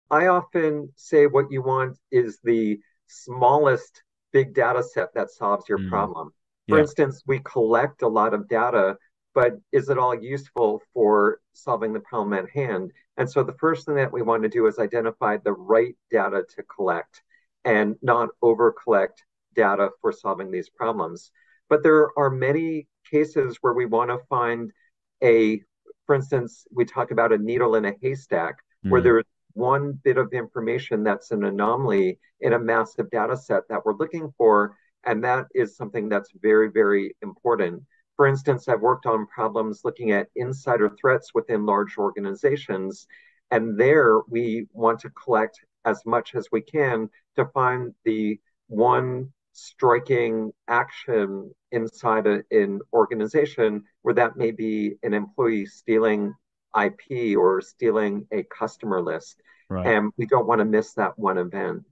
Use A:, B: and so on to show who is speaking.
A: I often say what you want is the smallest big data set that solves your
B: Mm,
A: problem. For
B: yeah.
A: instance, we collect a lot of data, but is it all useful for solving the problem at hand? And so the first thing that we want to do is identify the right data to collect and not over collect data for solving these problems. But there are many cases where we want to find a, for instance, we talk about a needle in a haystack where
B: Mm,
A: there one bit of information that's an anomaly in a massive data set that we're looking for. And that is something that's very, very important. For instance, I've worked on problems looking at insider threats within large organizations. And there we want to collect as much as we can to find the one striking action inside an organization where that may be an employee stealing IP or stealing a customer list.
B: right.
A: And we don't want to miss that one event.